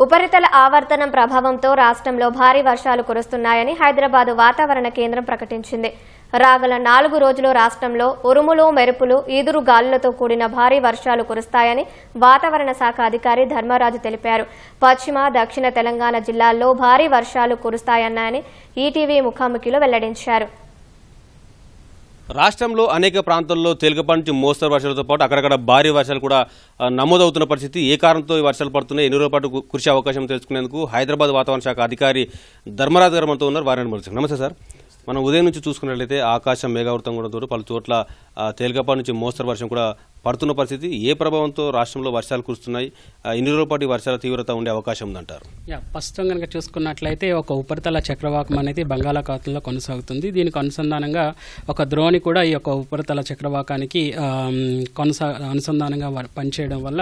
ఉపరితల ఆవర్తనం ప్రభావంతో రాష్ట్రంలో భారీ వర్షాలు కురుస్తున్నాయని హైదరాబాద్ వాతావరణ కేంద్రం ప్రకటించింది. రాగల 4 రోజులు రాష్ట్రంలో ఉరుములు, మెరుపులు, ఈదురు గాలులతో కూడిన భారీ వర్షాలు కురుస్తాయని వాతావరణ శాఖ అధికారి ధర్మరాజు తెలిపారు. పశ్చిమ, దక్షిణ తెలంగాణ జిల్లాల్లో భారీ వర్షాలు కురుస్తాయని ఈటీవీ ముఖాముఖిలో వెల్లడించారు. రాష్ట్రంలో అనేక ప్రాంతాల్లో తేలికపాటి నుంచి మోస్తరు వర్షాలతో పాటు అక్కడక్కడ భారీ వర్షాలు కూడా నమోదవుతున్న పరిస్థితి. ఏ కారణంతో ఈ వర్షాలు పడుతున్నాయి, ఎన్ని రోజుల పాటు కురిసే అవకాశం తెలుసుకునేందుకు హైదరాబాద్ వాతావరణ శాఖ అధికారి ధర్మరాజు గారు మనతో ఉన్నారు. వారిని మలిచారు. నమస్తే సార్. మనం ఉదయం నుంచి చూసుకున్నట్లయితే ఆకాశం మేఘావృతం కూడా పలు చోట్ల తేలికపాటి నుంచి మోస్తరు వర్షం కూడా పడుతున్న పరిస్థితి. ఏ ప్రభావంతో రాష్ట్రంలో వర్షాలు కురుస్తున్నాయి, ఎన్ని రోజుల పాటు వర్షాల తీవ్రత ఉండే అవకాశం ఉందంటారు? ప్రస్తుతం కనుక చూసుకున్నట్లయితే ఒక ఉపరితల చక్రవాకం అనేది బంగాళాఖాతంలో కొనసాగుతుంది. దీనికి అనుసంధానంగా ఒక ద్రోణి కూడా ఈ యొక్క ఉపరితల చక్రవాకానికి అనుసంధానంగా పనిచేయడం వల్ల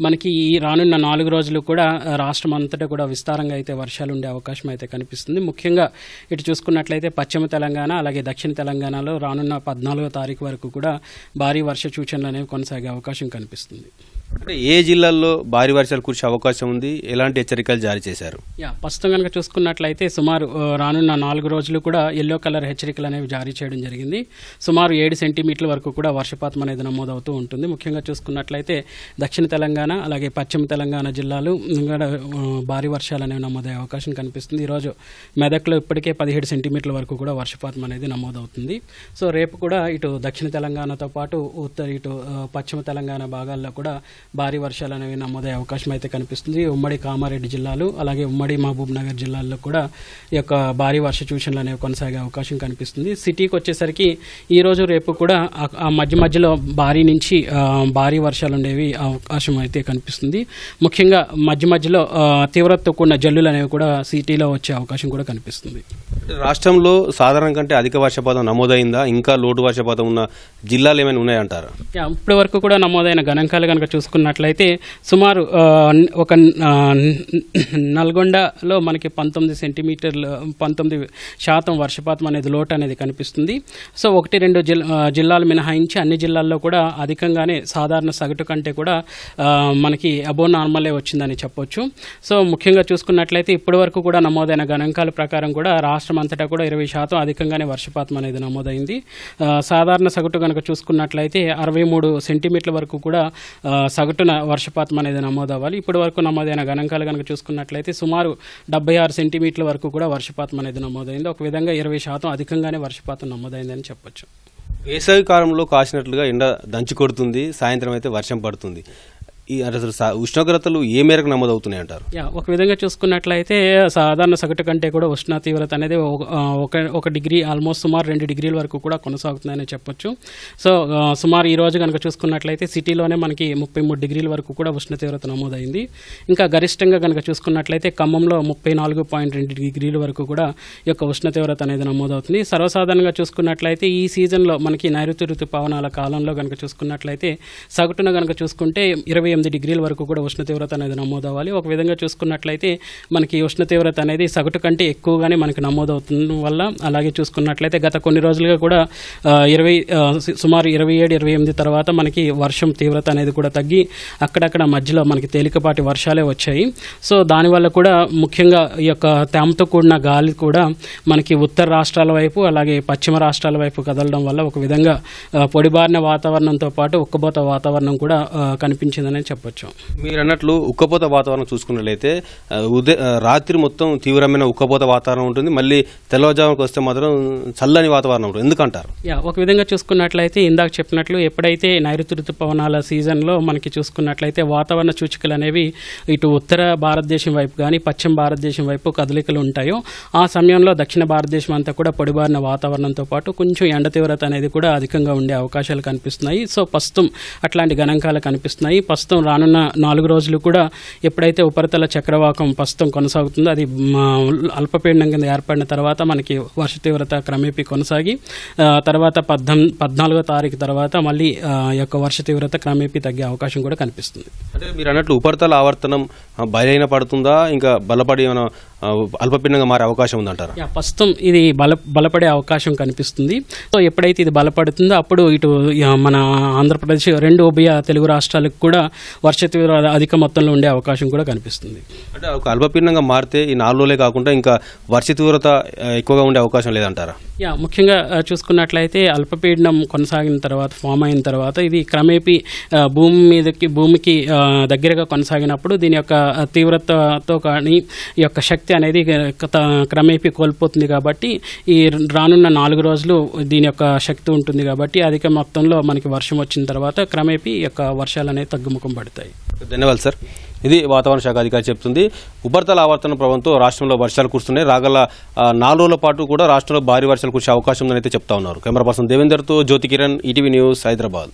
మనకి ఈ రానున్న 4 రోజులు కూడా రాష్ట్రం అంతటా కూడా విస్తారంగా అయితే వర్షాలు ఉండే అవకాశం అయితే కనిపిస్తుంది. ముఖ్యంగా ఇటు చూసుకున్నట్లయితే పశ్చిమ తెలంగాణ అలాగే దక్షిణ తెలంగాణలో రానున్న 14వ తారీఖు వరకు కూడా భారీ వర్ష సూచనలు అనేవి కొనసాగే అవకాశం కనిపిస్తుంది. అంటే ఏ జిల్లాల్లో భారీ వర్షాలు కురిసే అవకాశం ఉంది, ఎలాంటి హెచ్చరికలు జారీ చేశారు? ప్రస్తుతం కనుక చూసుకున్నట్లయితే సుమారు రానున్న 4 రోజులు కూడా ఎల్లో కలర్ హెచ్చరికలు అనేవి జారీ చేయడం జరిగింది. సుమారు 7 సెంటీమీటర్ల వరకు కూడా వర్షపాతం అనేది నమోదవుతూ ఉంటుంది. ముఖ్యంగా చూసుకున్నట్లయితే దక్షిణ తెలంగాణ అలాగే పశ్చిమ తెలంగాణ జిల్లాలు భారీ వర్షాలు అనేవి నమోదయ్యే అవకాశం కనిపిస్తుంది. ఈరోజు మెదక్లో ఇప్పటికే 17 సెంటీమీటర్ల వరకు కూడా వర్షపాతం అనేది నమోదవుతుంది. సో రేపు కూడా ఇటు దక్షిణ తెలంగాణతో పాటు ఇటు పశ్చిమ తెలంగాణ భాగాల్లో కూడా భారీ వర్షాలు అనేవి నమోదయ్యే అవకాశం అయితే కనిపిస్తుంది. ఉమ్మడి కామారెడ్డి జిల్లాలు అలాగే ఉమ్మడి మహబూబ్ నగర్ జిల్లాల్లో కూడా ఈ యొక్క భారీ వర్ష సూచనలు అనేవి కొనసాగే అవకాశం కనిపిస్తుంది. సిటీకి వచ్చేసరికి ఈ రోజు రేపు కూడా ఆ మధ్యలో భారీ నుంచి భారీ వర్షాలు ఉండేవి అవకాశం అయితే కనిపిస్తుంది. ముఖ్యంగా మధ్యలో తీవ్రతతో కూడిన జల్లులు అనేవి కూడా సిటీలో వచ్చే అవకాశం కూడా కనిపిస్తుంది. రాష్ట్రంలో సాధారణ కంటే అధిక వర్షపాతం నమోదైందా, ఇంకా లోటు వర్షపాతం ఉన్న జిల్లాలు ఏమైనా ఉన్నాయంటారు? ఇప్పటి వరకు కూడా నమోదైన గణాంకాలు కనుక చూసుకున్నట్లయితే సుమారు ఒక నల్గొండలో మనకి 19% వర్షపాతం అనేది లోటు అనేది కనిపిస్తుంది. సో 1-2 జిల్లాలు మినహాయించి అన్ని జిల్లాల్లో కూడా అధికంగానే సాధారణ సగటు కంటే కూడా మనకి అబో నార్మలే వచ్చిందని చెప్పొచ్చు. సో ముఖ్యంగా చూసుకున్నట్లయితే ఇప్పటి వరకు కూడా నమోదైన గణాంకాల ప్రకారం కూడా రాష్ట్రం అంతటా కూడా 20% అధికంగానే వర్షపాతం అనేది నమోదైంది. సాధారణ సగటు కనుక చూసుకున్నట్లయితే 63 సెంటీమీటర్ల వరకు కూడా సగటున వర్షపాతం అనేది నమోదవ్వాలి. ఇప్పటి వరకు నమోదైన గణాంకాలు కనుక చూసుకున్నట్లయితే సుమారు 76 సెంటీమీటర్ల వరకు కూడా వర్షపాతం అనేది నమోదైంది. ఒక విధంగా 20% అధికంగానే వర్షపాతం నమోదైందని చెప్పొచ్చు. వేసవి కాలంలో కాసినట్లుగా ఎండ దంచి కొడుతుంది, సాయంత్రం అయితే వర్షం పడుతుంది. ఉష్ణోగ్రతలు ఏ మేరకు నమోదవుతున్నాయి అంటారు? ఒక విధంగా చూసుకున్నట్లయితే సాధారణ సగటు కంటే కూడా ఉష్ణ తీవ్రత అనేది ఒక డిగ్రీ ఆల్మోస్ట్ సుమారు 2 డిగ్రీల వరకు కూడా కొనసాగుతుందని చెప్పొచ్చు. సో సుమారు ఈ రోజు కనుక చూసుకున్నట్లయితే సిటీలోనే మనకి 33 డిగ్రీల వరకు కూడా ఉష్ణ తీవ్రత నమోదైంది. ఇంకా గరిష్టంగా కనుక చూసుకున్నట్లయితే ఖమ్మంలో 34.2 డిగ్రీల వరకు కూడా ఈ యొక్క ఉష్ణ తీవ్రత అనేది నమోదవుతుంది. సర్వసాధారణంగా చూసుకున్నట్లయితే ఈ సీజన్లో మనకి నైరుతి ఋతుపవనాల కాలంలో కనుక చూసుకున్నట్లయితే సగటున కనుక చూసుకుంటే 28 డిగ్రీల వరకు కూడా ఉష్ణ తీవ్రత అనేది నమోదవ్వాలి. ఒక విధంగా చూసుకున్నట్లయితే మనకి ఉష్ణ తీవ్రత అనేది సగటు కంటే ఎక్కువగానే మనకి నమోదవుతుండడం వల్ల, అలాగే చూసుకున్నట్లయితే గత కొన్ని రోజులుగా కూడా సుమారు 27-28 తర్వాత మనకి వర్షం తీవ్రత అనేది కూడా తగ్గి అక్కడక్కడ మధ్యలో మనకి తేలికపాటి వర్షాలే వచ్చాయి. సో దానివల్ల కూడా ముఖ్యంగా ఈ యొక్క తేమతో కూడిన గాలి కూడా మనకి ఉత్తర రాష్ట్రాల వైపు అలాగే పశ్చిమ రాష్ట్రాల వైపు కదలడం వల్ల ఒక విధంగా పొడిబారిన వాతావరణంతో పాటు ఉక్కబోత వాతావరణం కూడా కనిపించిందని చెప్పొచ్చు. మీరు అన్నట్లు ఉక్కపోత వాతావరణం చూసుకున్నట్లయితే రాత్రి మొత్తం తీవ్రమైన ఉక్కపోత వాతావరణం ఉంటుంది, మళ్ళీ తెల్లవారుజాముకి వస్తే మాత్రం చల్లని వాతావరణం ఉంటుంది. ఎందుకంటారు? ఒక విధంగా చూసుకున్నట్లయితే ఇందాక చెప్పినట్లు ఎప్పుడైతే నైరుతి ఋతుపవనాల సీజన్లో మనకి చూసుకున్నట్లయితే వాతావరణ సూచికలు అనేవి ఇటు ఉత్తర భారతదేశం వైపు కానీ పశ్చిమ భారతదేశం వైపు కదలికలు ఉంటాయో ఆ సమయంలో దక్షిణ భారతదేశం అంతా కూడా పొడిబారిన వాతావరణంతో పాటు కొంచెం ఎండ తీవ్రత అనేది కూడా అధికంగా ఉండే అవకాశాలు కనిపిస్తున్నాయి. సో ప్రస్తుతం అట్లాంటి గణాంకాలు కనిపిస్తున్నాయి. ప్రస్తుతం రానున్న 4 రోజులు కూడా ఎప్పుడైతే ఉపరితల చక్రవాకం ప్రస్తుతం కొనసాగుతుందో అది అల్పపీడనం కింద ఏర్పడిన తర్వాత మనకి వర్ష తీవ్రత క్రమేపీ కొనసాగి తర్వాత 14వ తారీఖు తర్వాత మళ్ళీ యొక్క వర్ష తీవ్రత క్రమేపీ తగ్గే అవకాశం కూడా కనిపిస్తుంది. అంటే మీరు అన్నట్లు ఉపరితల ఆవర్తనం బలహీన పడుతుందా, ఇంకా బలపడి ఏమైనా అల్పపీడనంగా మారే అవకాశం ఉందంటారా? ప్రస్తుతం ఇది బలపడే అవకాశం కనిపిస్తుంది. సో ఎప్పుడైతే ఇది బలపడుతుందో అప్పుడు ఇటు మన ఆంధ్రప్రదేశ్ ఉభయ తెలుగు రాష్ట్రాలకు కూడా వర్ష తీవ్రత అధిక మొత్తంలో ఉండే అవకాశం కూడా కనిపిస్తుంది. అంటే ఒక అల్పపీడనంగా మారితే ఈ 4 రోజులే కాకుండా ఇంకా వర్ష తీవ్రత ఎక్కువగా ఉండే అవకాశం లేదంటారా? ముఖ్యంగా చూసుకున్నట్లయితే అల్పపీడనం కొనసాగిన తర్వాత ఫామ్ అయిన తర్వాత ఇది క్రమేపీ భూమికి దగ్గరగా కొనసాగినప్పుడు దీని యొక్క తీవ్రతతో కానీ ఈ యొక్క శక్తి అనేది క్రమేపీ కోల్పోతుంది. కాబట్టి ఈ రానున్న 4 రోజులు దీని యొక్క శక్తి ఉంటుంది. కాబట్టి అధిక మొత్తంలో మనకి వర్షం వచ్చిన తర్వాత క్రమేపీ ఈ యొక్క వర్షాలు అనేవి తగ్గుముఖం పడతాయి. ధన్యవాదాలు సార్. ఇది వాతావరణ శాఖ అధికారి చెప్తుంది. ఉపరితల ఆవర్తన ప్రభావంతో రాష్ట్రంలో వర్షాలు కురుస్తున్నాయి. రాగల 4 రోజుల పాటు కూడా రాష్ట్రంలో భారీ వర్షాలు కురిసే అవకాశం ఉందని అయితే చెప్తా ఉన్నారు. కెమెరా పర్సన్ దేవేందర్తో జ్యోతి కిరణ్, ఈటీవీ న్యూస్, హైదరాబాద్.